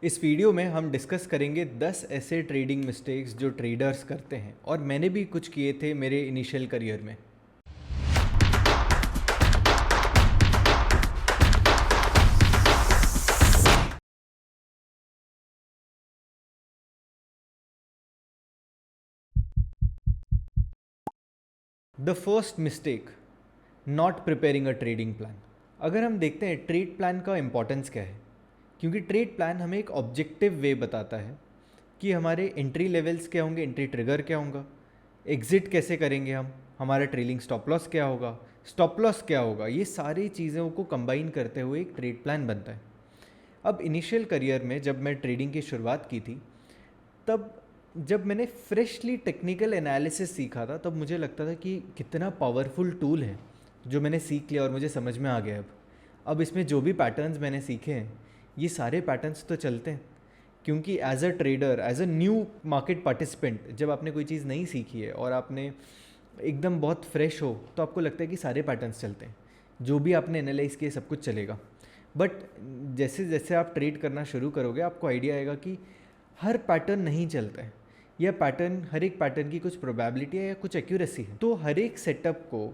इस वीडियो में हम डिस्कस करेंगे 10 ऐसे ट्रेडिंग मिस्टेक्स जो ट्रेडर्स करते हैं और मैंने भी कुछ किए थे मेरे इनिशियल करियर में। The first mistake, not preparing a trading plan. अगर हम देखते हैं ट्रेड प्लान का इम्पोर्टेंस क्या है, क्योंकि ट्रेड प्लान हमें एक ऑब्जेक्टिव वे बताता है कि हमारे एंट्री लेवल्स क्या होंगे, एंट्री ट्रिगर क्या होगा, एग्जिट कैसे करेंगे हम, हमारा ट्रेलिंग स्टॉप लॉस क्या होगा, स्टॉप लॉस क्या होगा। ये सारी चीज़ों को कंबाइन करते हुए एक ट्रेड प्लान बनता है। अब इनिशियल करियर में जब मैं ट्रेडिंग की शुरुआत की थी, तब जब मैंने फ्रेशली टेक्निकल एनालिसिस सीखा था, तब मुझे लगता था कि कितना पावरफुल टूल है जो मैंने सीख लिया और मुझे समझ में आ गया। अब इसमें जो भी पैटर्न्स मैंने सीखे हैं, ये सारे पैटर्न्स तो चलते हैं, क्योंकि as a trader, as a new market participant, जब आपने कोई चीज़ नहीं सीखी है और आपने एकदम बहुत फ्रेश हो, तो आपको लगता है कि सारे पैटर्न्स चलते हैं, जो भी आपने एनालाइज किए सब कुछ चलेगा। बट जैसे जैसे आप ट्रेड करना शुरू करोगे, आपको आइडिया आएगा कि हर पैटर्न नहीं चलता है, यह पैटर्न, हर एक पैटर्न की कुछ प्रोबेबिलिटी है या कुछ एक्यूरेसी है। तो हर एक सेटअप को,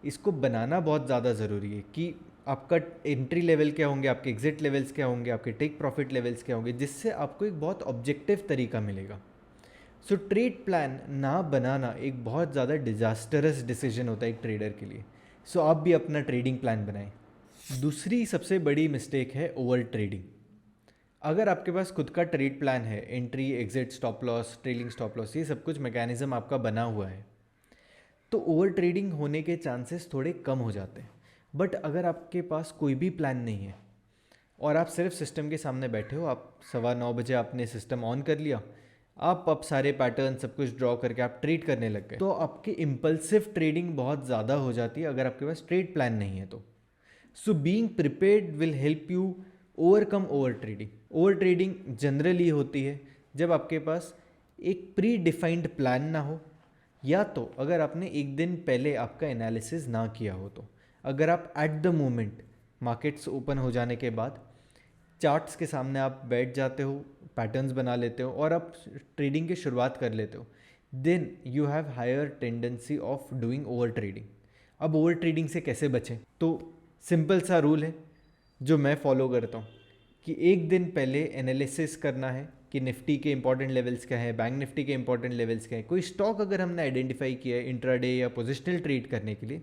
इसको बनाना बहुत ज़्यादा ज़रूरी है कि आपका एंट्री लेवल क्या होंगे, आपके एग्जिट लेवल्स क्या होंगे, आपके टेक प्रॉफिट लेवल्स क्या होंगे, जिससे आपको एक बहुत ऑब्जेक्टिव तरीका मिलेगा। सो ट्रेड प्लान ना बनाना एक बहुत ज़्यादा डिजास्टरस डिसीजन होता है एक ट्रेडर के लिए। सो आप भी अपना ट्रेडिंग प्लान बनाएं। दूसरी सबसे बड़ी मिस्टेक है ओवर ट्रेडिंग। अगर आपके पास खुद का ट्रेड प्लान है, entry, exit, stop loss, trailing stop loss, ये सब कुछ मैकेनिज्म आपका बना हुआ है, तो ओवर ट्रेडिंग होने के चांसेस थोड़े कम हो जाते हैं। बट अगर आपके पास कोई भी प्लान नहीं है और आप सिर्फ सिस्टम के सामने बैठे हो, आप 9:15 बजे आपने सिस्टम ऑन कर लिया, आप अब सारे पैटर्न सब कुछ ड्रॉ करके आप ट्रेड करने लग गए, तो आपकी इम्पल्सिव ट्रेडिंग बहुत ज़्यादा हो जाती है अगर आपके पास ट्रेड प्लान नहीं है तो। So being prepared will help you overcome over trading. Over trading generally होती है जब आपके पास एक प्री डिफाइंड प्लान ना हो, या तो अगर आपने एक दिन पहले आपका एनालिसिस ना किया हो। तो अगर आप at the moment markets open हो जाने के बाद चार्ट्स के सामने आप बैठ जाते हो, पैटर्न्स बना लेते हो और आप ट्रेडिंग की शुरुआत कर लेते हो, then you have higher tendency of doing over trading. अब ओवर ट्रेडिंग से कैसे बचें? तो सिंपल सा रूल है जो मैं फॉलो करता हूँ कि एक दिन पहले एनालिसिस करना है कि निफ्टी के इंपॉर्टेंट लेवल्स क्या है, बैंक निफ्टी के इंपॉर्टेंट लेवल्स क्या है। कोई स्टॉक अगर हमने आइडेंटिफाई किया है इंट्राडे या पोजिशनल ट्रेड करने के लिए,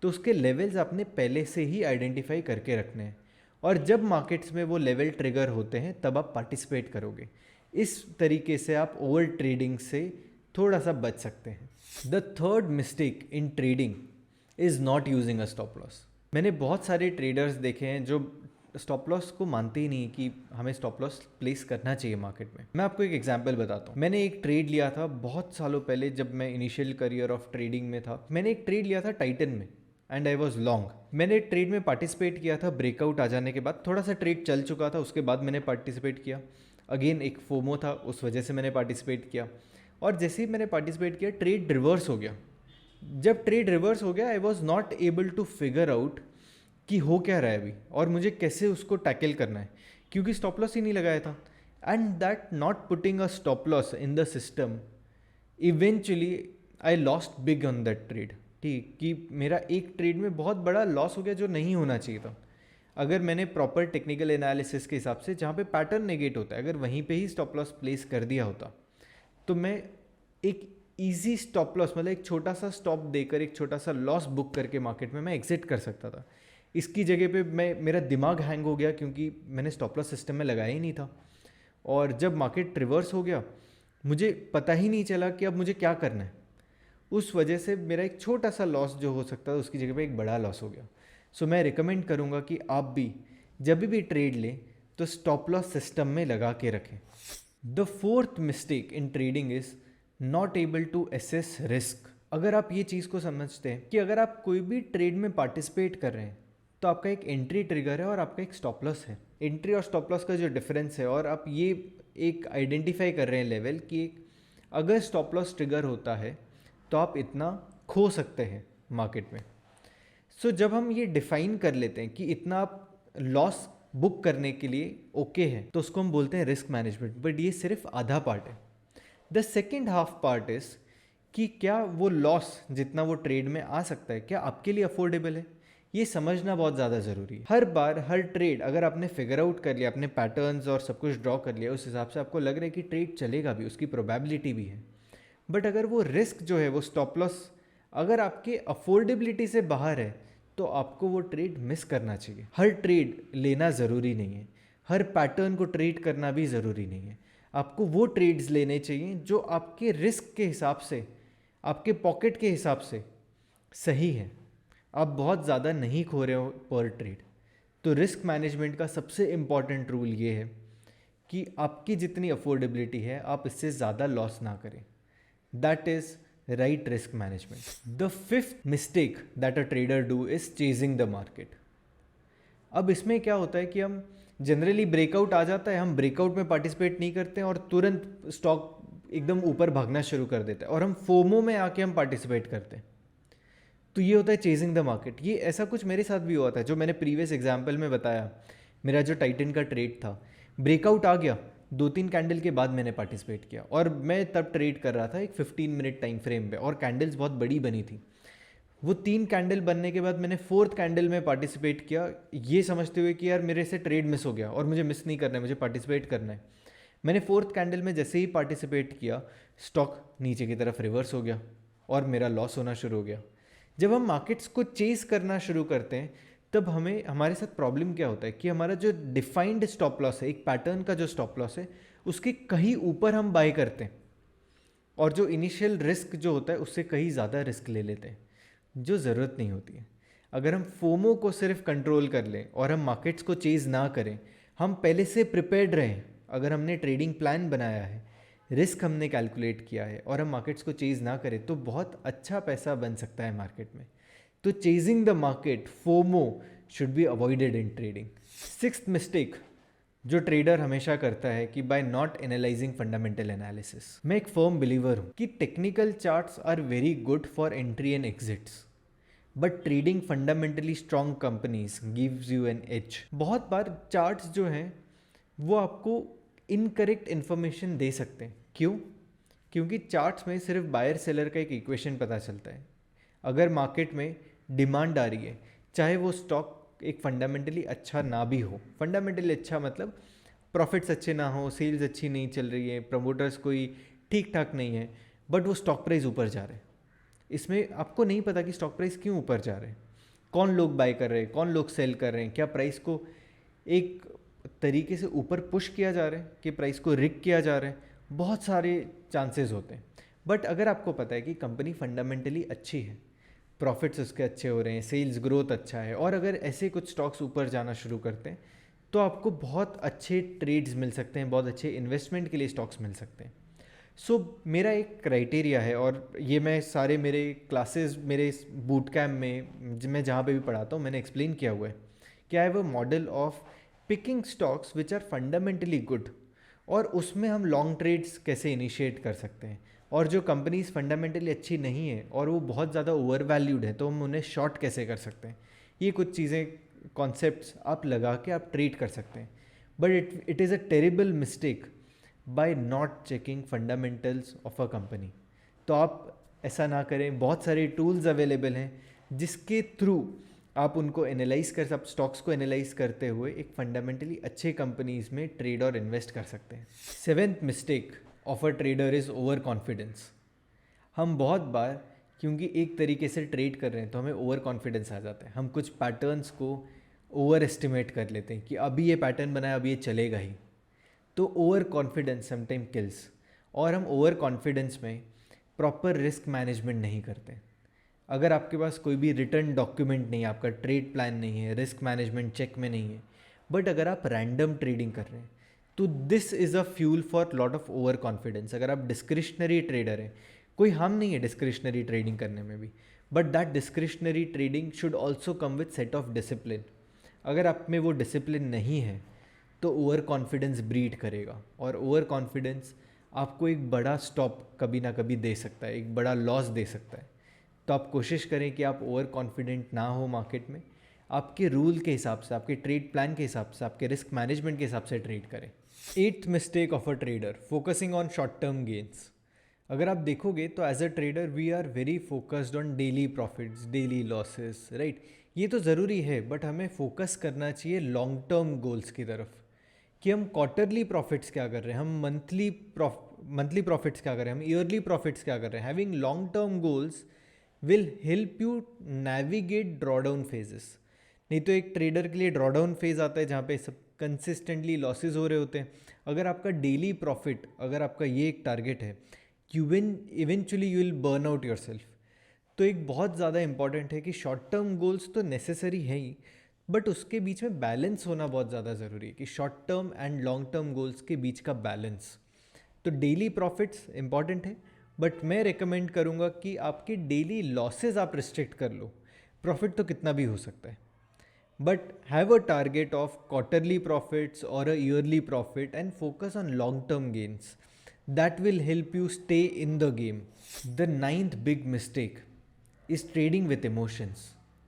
तो उसके लेवल्स आपने पहले से ही आइडेंटिफाई करके रखने हैं, और जब मार्केट्स में वो लेवल ट्रिगर होते हैं तब आप पार्टिसिपेट करोगे। इस तरीके से आप ओवर ट्रेडिंग से थोड़ा सा बच सकते हैं। The third mistake in trading is not using a stop loss. मैंने बहुत सारे ट्रेडर्स देखे हैं जो स्टॉप लॉस को मानते ही नहीं कि हमें स्टॉप लॉस प्लेस करना चाहिए मार्केट में। मैं आपको एक एग्जांपल बताता हूँ। मैंने एक ट्रेड लिया था बहुत सालों पहले, जब मैं इनिशियल करियर ऑफ ट्रेडिंग में था। मैंने एक ट्रेड लिया था टाइटन में एंड आई वॉज लॉन्ग। मैंने ट्रेड में पार्टिसिपेट किया था, ब्रेकआउट आ जाने के बाद थोड़ा सा ट्रेड चल चुका था, उसके बाद मैंने पार्टिसिपेट किया। अगेन एक फोमो था, उस वजह से मैंने पार्टिसिपेट किया, और जैसे ही मैंने पार्टिसिपेट किया ट्रेड रिवर्स हो गया। जब ट्रेड रिवर्स हो गया, I was not able to figure out कि हो क्या रहा है अभी और मुझे कैसे उसको टैकल करना है, क्योंकि स्टॉप लॉस ही नहीं लगाया था। And that not putting a stop loss in the system, eventually I lost big on that trade. ठीक कि मेरा एक ट्रेड में बहुत बड़ा लॉस हो गया जो नहीं होना चाहिए था। अगर मैंने प्रॉपर टेक्निकल एनालिसिस के हिसाब से, जहाँ पे पैटर्न नेगेट होता है, अगर वहीं पे ही स्टॉप लॉस प्लेस कर दिया होता, तो मैं एक इजी स्टॉप लॉस, मतलब एक छोटा सा स्टॉप देकर एक छोटा सा लॉस बुक करके मार्केट में मैं एग्जिट कर सकता था। इसकी जगह पे मेरा दिमाग हैंग हो गया क्योंकि मैंने स्टॉप लॉस सिस्टम में लगाया ही नहीं था, और जब मार्केट रिवर्स हो गया मुझे पता ही नहीं चला कि अब मुझे क्या करना है। उस वजह से मेरा एक छोटा सा लॉस जो हो सकता है उसकी जगह पे एक बड़ा लॉस हो गया। सो मैं रिकमेंड करूँगा कि आप भी जब भी ट्रेड लें तो स्टॉप लॉस सिस्टम में लगा के रखें। The fourth mistake in trading is not able to assess risk. अगर आप ये चीज़ को समझते हैं कि अगर आप कोई भी ट्रेड में पार्टिसिपेट कर रहे हैं, तो आपका एक एंट्री ट्रिगर है और आपका एक स्टॉप लॉस है। एंट्री और स्टॉप लॉस का जो डिफरेंस है, और आप ये एक आइडेंटिफाई कर रहे हैं लेवल कि अगर स्टॉप लॉस ट्रिगर होता है तो आप इतना खो सकते हैं मार्केट में। सो जब हम ये डिफाइन कर लेते हैं कि इतना आप लॉस बुक करने के लिए ओके है, तो उसको हम बोलते हैं रिस्क मैनेजमेंट। बट ये सिर्फ आधा पार्ट है। The second half part is कि क्या वो लॉस जितना वो ट्रेड में आ सकता है क्या आपके लिए अफोर्डेबल है, ये समझना बहुत ज़्यादा ज़रूरी है। हर बार हर ट्रेड अगर आपने फिगर आउट कर लिया, अपने पैटर्न्स और सब कुछ ड्रॉ कर लिया, उस हिसाब से आपको लग रहा है कि ट्रेड चलेगा भी, उसकी प्रोबेबिलिटी भी है, बट अगर वो रिस्क जो है, वो स्टॉप लॉस अगर आपके अफोर्डेबिलिटी से बाहर है, तो आपको वो ट्रेड मिस करना चाहिए। हर ट्रेड लेना ज़रूरी नहीं है, हर पैटर्न को ट्रेड करना भी ज़रूरी नहीं है। आपको वो ट्रेड्स लेने चाहिए जो आपके रिस्क के हिसाब से, आपके पॉकेट के हिसाब से सही है, आप बहुत ज़्यादा नहीं खो रहे हो पर ट्रेड। तो रिस्क मैनेजमेंट का सबसे इम्पॉर्टेंट रूल ये है कि आपकी जितनी अफोर्डेबिलिटी है आप इससे ज़्यादा लॉस ना करें। That is right risk management. The fifth mistake that a trader do is chasing the market. अब इसमें क्या होता है कि हम जनरली ब्रेकआउट आ जाता है, हम ब्रेकआउट में पार्टिसिपेट नहीं करते हैं और तुरंत स्टॉक एकदम ऊपर भागना शुरू कर देता है और हम फोमो में आके हम पार्टिसिपेट करते हैं। तो ये होता है चेजिंग द मार्केट। ये ऐसा कुछ मेरे साथ भी हुआ था, जो मैंने प्रीवियस एग्जाम्पल में बताया। मेरा जो टाइटन का ट्रेड था, ब्रेकआउट आ गया, 2-3 कैंडल के बाद मैंने पार्टिसिपेट किया और मैं तब ट्रेड कर रहा था एक 15 मिनट टाइम फ्रेम पे और कैंडल्स बहुत बड़ी बनी थी। वो 3 कैंडल बनने के बाद मैंने 4th कैंडल में पार्टिसिपेट किया, ये समझते हुए कि यार मेरे से ट्रेड मिस हो गया और मुझे मिस नहीं करना है, मुझे पार्टिसिपेट करना है। मैंने 4th कैंडल में जैसे ही पार्टिसिपेट किया, स्टॉक नीचे की तरफ रिवर्स हो गया और मेरा लॉस होना शुरू हो गया। जब हम मार्केट्स को चेस करना शुरू करते हैं, तब हमें हमारे साथ प्रॉब्लम क्या होता है कि हमारा जो डिफाइंड स्टॉप लॉस है, एक पैटर्न का जो स्टॉप लॉस है, उसके कहीं ऊपर हम बाय करते हैं और जो इनिशियल रिस्क जो होता है उससे कहीं ज़्यादा रिस्क ले लेते हैं, जो ज़रूरत नहीं होती है। अगर हम फोमो को सिर्फ कंट्रोल कर लें और हम मार्केट्स को चेज़ ना करें, हम पहले से प्रिपेयर्ड रहें, अगर हमने ट्रेडिंग प्लान बनाया है, रिस्क हमने कैलकुलेट किया है और हम मार्केट्स को चेज़ ना करें, तो बहुत अच्छा पैसा बन सकता है मार्केट में। तो chasing the market, FOMO, should be avoided in trading. Sixth mistake जो ट्रेडर हमेशा करता है कि by not analysing fundamental analysis. मैं एक फर्म बिलीवर हूँ कि technical charts are very good for entry and exits, but trading fundamentally strong companies gives you an edge. बहुत बार चार्ट्स जो हैं वो आपको इनकरेक्ट इन्फॉर्मेशन दे सकते हैं। क्यों? क्योंकि चार्ट्स में सिर्फ बायर सेलर का एक इक्वेशन पता चलता है। अगर मार्केट में डिमांड आ रही है, चाहे वो स्टॉक एक फंडामेंटली अच्छा ना भी हो, फंडामेंटली अच्छा मतलब प्रॉफिट्स अच्छे ना हो, सेल्स अच्छी नहीं चल रही है, प्रमोटर्स कोई ठीक ठाक नहीं है, बट वो स्टॉक प्राइस ऊपर जा रहे हैं। इसमें आपको नहीं पता कि स्टॉक प्राइस क्यों ऊपर जा रहे हैं, कौन लोग बाय कर रहे हैं, कौन लोग सेल कर रहे हैं, क्या प्राइस को एक तरीके से ऊपर पुश किया जा रहा है कि प्राइस को रिग किया जा रहा है। बहुत सारे चांसेस होते हैं। बट अगर आपको पता है कि कंपनी फंडामेंटली अच्छी है, प्रॉफिट्स उसके अच्छे हो रहे हैं, सेल्स ग्रोथ अच्छा है, और अगर ऐसे कुछ स्टॉक्स ऊपर जाना शुरू करते हैं, तो आपको बहुत अच्छे ट्रेड्स मिल सकते हैं, बहुत अच्छे इन्वेस्टमेंट के लिए स्टॉक्स मिल सकते हैं। सो मेरा एक क्राइटेरिया है, और ये मैं सारे मेरे क्लासेस, मेरे बूट कैम्प में मैं जहाँ पे भी पढ़ाता हूँ, मैंने एक्सप्लेन किया हुआ है कि I have a model of picking stocks which are fundamentally good, और उसमें हम लॉन्ग ट्रेड्स कैसे इनिशिएट कर सकते हैं। और जो कंपनीज फंडामेंटली अच्छी नहीं है और वो बहुत ज़्यादा ओवर वैल्यूड है, तो हम उन्हें शॉर्ट कैसे कर सकते हैं। ये कुछ चीज़ें, कॉन्सेप्ट्स आप लगा के आप ट्रेड कर सकते हैं। But it is a terrible mistake by not checking fundamentals of a company. तो आप ऐसा ना करें। बहुत सारे टूल्स अवेलेबल हैं जिसके थ्रू आप उनको एनालाइज कर, सब स्टॉक्स को एनालाइज करते हुए एक फंडामेंटली अच्छे कंपनीज में ट्रेड और इन्वेस्ट कर सकते हैं। Seventh mistake of a trader is over confidence. हम बहुत बार, क्योंकि एक तरीके से ट्रेड कर रहे हैं, तो हमें ओवर कॉन्फिडेंस आ जाता है। हम कुछ पैटर्न्स को ओवर एस्टिमेट कर लेते हैं कि अभी ये पैटर्न बना है, अभी ये चलेगा ही। तो ओवर कॉन्फिडेंस समटाइम किल्स। और हम ओवर कॉन्फिडेंस में प्रॉपर रिस्क मैनेजमेंट नहीं करते। अगर आपके पास कोई भी रिटर्न डॉक्यूमेंट नहीं है, आपका ट्रेड प्लान नहीं है, रिस्क मैनेजमेंट चेक में नहीं है, बट अगर आप रैंडम ट्रेडिंग कर रहे हैं, तो this is a fuel for lot of over confidence. अगर आप डिस्क्रिशनरी ट्रेडर हैं, कोई हार्म नहीं है डिस्क्रिशनरी ट्रेडिंग करने में भी, but that discretionary trading should also come with set of discipline. अगर आप में वो डिसिप्लिन नहीं है, तो ओवर कॉन्फिडेंस ब्रीड करेगा, और ओवर कॉन्फिडेंस आपको एक बड़ा स्टॉप कभी ना कभी दे सकता है, एक बड़ा लॉस दे सकता है। तो आप कोशिश करें कि आप ओवर कॉन्फिडेंट ना हो मार्केट में। आपके रूल के हिसाब से, आपके ट्रेड प्लान के हिसाब से, आपके रिस्क मैनेजमेंट के हिसाब से ट्रेड करें। 8th mistake of a trader, focusing on short term gains. अगर आप देखोगे तो as a trader we are very focused on daily profits, daily losses, right. ये तो ज़रूरी है, बट हमें फोकस करना चाहिए लॉन्ग टर्म गोल्स की तरफ, कि हम क्वार्टरली प्रॉफिट्स क्या कर रहे हैं, हम मंथली प्रॉफिट्स क्या कर रहे हैं, हम ईयरली प्रॉफिट्स क्या कर रहे हैं। Having long term goals will help you navigate drawdown phases. नहीं तो एक ट्रेडर के लिए ड्रॉडाउन फेज आता है जहाँ पे सब कंसिस्टेंटली लॉसेज हो रहे होते हैं। अगर आपका डेली प्रॉफिट, अगर आपका ये एक टारगेट है, eventually you will burn out your self. तो एक बहुत ज़्यादा इंपॉर्टेंट है कि शॉर्ट टर्म गोल्स तो नेसेसरी है ही, बट उसके बीच में बैलेंस होना बहुत ज़्यादा ज़रूरी है, कि short term and long term goals के बीच का बैलेंस। तो डेली प्रॉफिट्स इंपॉर्टेंट है, बट मैं रिकमेंड करूँगा कि आपके डेली लॉसेज आप रिस्ट्रिक्ट कर लो। प्रॉफिट तो कितना भी हो सकता है, but have a target of quarterly profits or a yearly profit and focus on long term gains. That will help you stay in the game. The 9th big mistake is trading with emotions.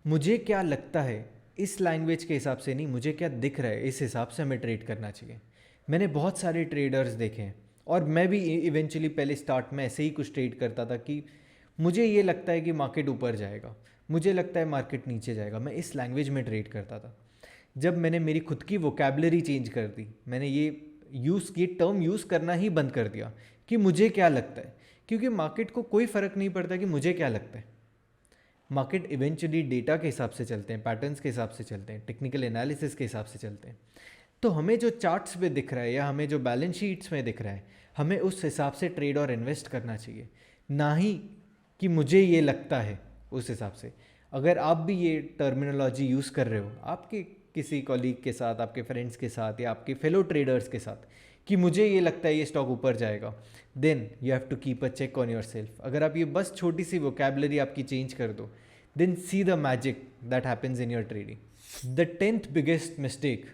मुझे क्या लगता है इस language के हिसाब से नहीं, मुझे क्या दिख रहा है इस हिसाब से हमें ट्रेड करना चाहिए। मैंने बहुत सारे ट्रेडर्स देखे हैं, और मैं भी इवेंचुअली पहले स्टार्ट में ऐसे ही कुछ ट्रेड करता था कि मुझे ये लगता है कि मार्केट ऊपर जाएगा, मुझे लगता है मार्केट नीचे जाएगा। मैं इस लैंग्वेज में ट्रेड करता था। जब मैंने मेरी खुद की वोकैबुलरी चेंज कर दी, मैंने ये टर्म यूज़ करना ही बंद कर दिया कि मुझे क्या लगता है, क्योंकि मार्केट को कोई फ़र्क नहीं पड़ता कि मुझे क्या लगता है। मार्केट इवेंचुअली डेटा के हिसाब से चलते हैं, पैटर्न्स के हिसाब से चलते हैं, टेक्निकल एनालिसिस के हिसाब से चलते हैं। तो हमें जो चार्ट्स पे दिख रहा है या हमें जो बैलेंस शीट्स में दिख रहा है, हमें उस हिसाब से ट्रेड और इन्वेस्ट करना चाहिए, ना ही कि मुझे ये लगता है उस हिसाब से। अगर आप भी ये टर्मिनोलॉजी यूज़ कर रहे हो आपके किसी कॉलीग के साथ, आपके फ्रेंड्स के साथ या आपके फेलो ट्रेडर्स के साथ, कि मुझे ये लगता है ये स्टॉक ऊपर जाएगा, then you have to keep a check on yourself. अगर आप ये बस छोटी सी वोकैबुलरी आपकी चेंज कर दो, then see the magic that happens in your trading. The 10th biggest mistake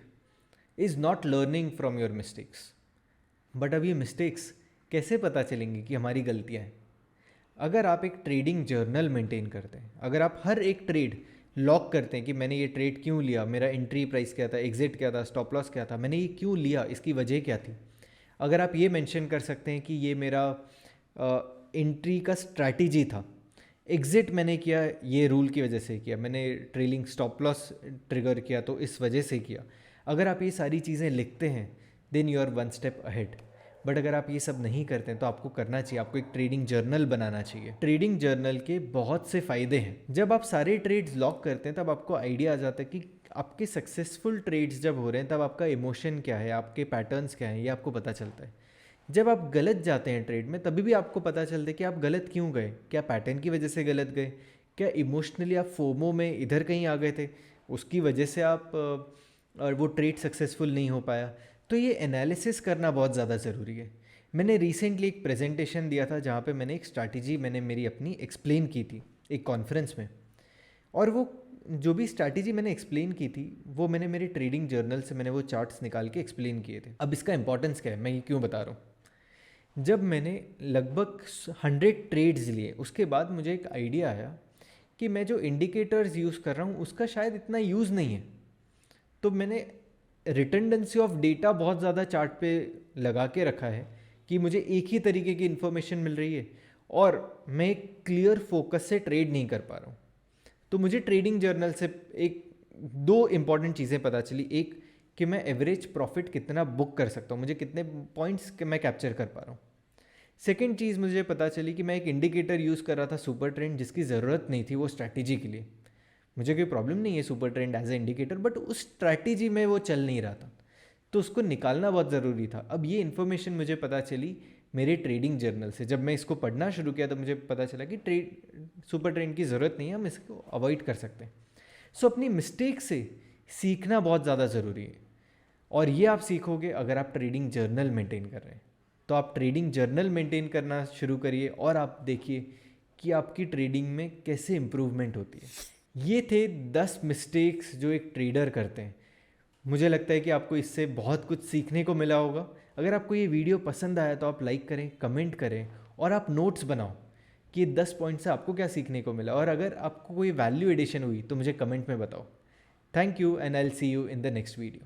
is not learning from your mistakes. But अब ये मिस्टेक्स कैसे पता चलेंगी कि हमारी गलतियाँ हैं? अगर आप एक ट्रेडिंग जर्नल मेंटेन करते हैं, अगर आप हर एक ट्रेड लॉग करते हैं कि मैंने ये ट्रेड क्यों लिया, मेरा एंट्री प्राइस क्या था, एग्जिट क्या था, स्टॉप लॉस क्या था, मैंने ये क्यों लिया, इसकी वजह क्या थी। अगर आप ये मेंशन कर सकते हैं कि ये मेरा एंट्री का स्ट्रैटेजी था, एग्जिट मैंने किया ये रूल की वजह से किया, मैंने ट्रेलिंग स्टॉप लॉस ट्रिगर किया तो इस वजह से किया। अगर आप ये सारी चीज़ें लिखते हैं, then you are one step ahead. But अगर आप ये सब नहीं करते हैं तो आपको करना चाहिए, आपको एक ट्रेडिंग जर्नल बनाना चाहिए। ट्रेडिंग जर्नल के बहुत से फ़ायदे हैं। जब आप सारे ट्रेड्स लॉक करते हैं तब आपको आइडिया आ जाता है कि आपके सक्सेसफुल ट्रेड्स जब हो रहे हैं तब आपका इमोशन क्या है, आपके पैटर्न्स क्या हैं, ये आपको पता चलता है। जब आप गलत जाते हैं ट्रेड में तभी भी आपको पता चलता है कि आप गलत क्यों गए, क्या पैटर्न की वजह से गलत गए, क्या इमोशनली आप फोमो में इधर कहीं आ गए थे, उसकी वजह से आप और वो ट्रेड सक्सेसफुल नहीं हो पाया। तो ये एनालिसिस करना बहुत ज़्यादा ज़रूरी है। मैंने रिसेंटली एक प्रेजेंटेशन दिया था जहाँ पे मैंने एक स्ट्रैटेजी मैंने मेरी अपनी एक्सप्लेन की थी एक कॉन्फ्रेंस में, और वो जो भी स्ट्रैटेजी मैंने एक्सप्लेन की थी वो मैंने मेरे ट्रेडिंग जर्नल से मैंने वो चार्ट्स निकाल के एक्सप्लेन किए थे। अब इसका इंपॉर्टेंस क्या है, मैं ये क्यों बता रहा हूँ। जब मैंने लगभग 100 ट्रेड्स लिए उसके बाद मुझे एक आइडिया आया कि मैं जो इंडिकेटर्स यूज़ कर रहा हूँ उसका शायद इतना यूज़ नहीं है। तो मैंने रिटर्डेंसी ऑफ डेटा बहुत ज़्यादा चार्ट पे लगा के रखा है कि मुझे एक ही तरीके की इन्फॉर्मेशन मिल रही है और मैं एक क्लियर फोकस से ट्रेड नहीं कर पा रहा हूँ। तो मुझे ट्रेडिंग जर्नल से दो इम्पॉर्टेंट चीज़ें पता चली। एक कि मैं एवरेज प्रॉफिट कितना बुक कर सकता हूँ, मुझे कितने पॉइंट्स मैं कैप्चर कर पा रहा हूँ। सेकेंड चीज़ मुझे पता चली कि मैं एक इंडिकेटर यूज़ कर रहा था सुपर ट्रेंड, जिसकी ज़रूरत नहीं थी वो स्ट्रैटेजी के लिए। मुझे कोई प्रॉब्लम नहीं है super trend as a indicator, but उस स्ट्रैटेजी में वो चल नहीं रहा था, तो उसको निकालना बहुत ज़रूरी था। अब ये इन्फॉर्मेशन मुझे पता चली मेरे ट्रेडिंग जर्नल से। जब मैं इसको पढ़ना शुरू किया तो मुझे पता चला कि सुपर ट्रेंड की ज़रूरत नहीं है, हम इसको अवॉइड कर सकते हैं। सो अपनी मिस्टेक से सीखना बहुत ज़्यादा ज़रूरी है, और ये आप सीखोगे अगर आप ट्रेडिंग जर्नल मेंटेन कर रहे हैं। तो आप ट्रेडिंग जर्नल मेंटेन करना शुरू करिए और आप देखिए कि आपकी ट्रेडिंग में कैसे इम्प्रूवमेंट होती है। ये थे 10 मिस्टेक्स जो एक ट्रेडर करते हैं। मुझे लगता है कि आपको इससे बहुत कुछ सीखने को मिला होगा। अगर आपको ये वीडियो पसंद आया तो आप लाइक करें, कमेंट करें और आप नोट्स बनाओ कि 10 पॉइंट से आपको क्या सीखने को मिला, और अगर आपको कोई वैल्यू एडिशन हुई तो मुझे कमेंट में बताओ। Thank you and I'll see you in the next video.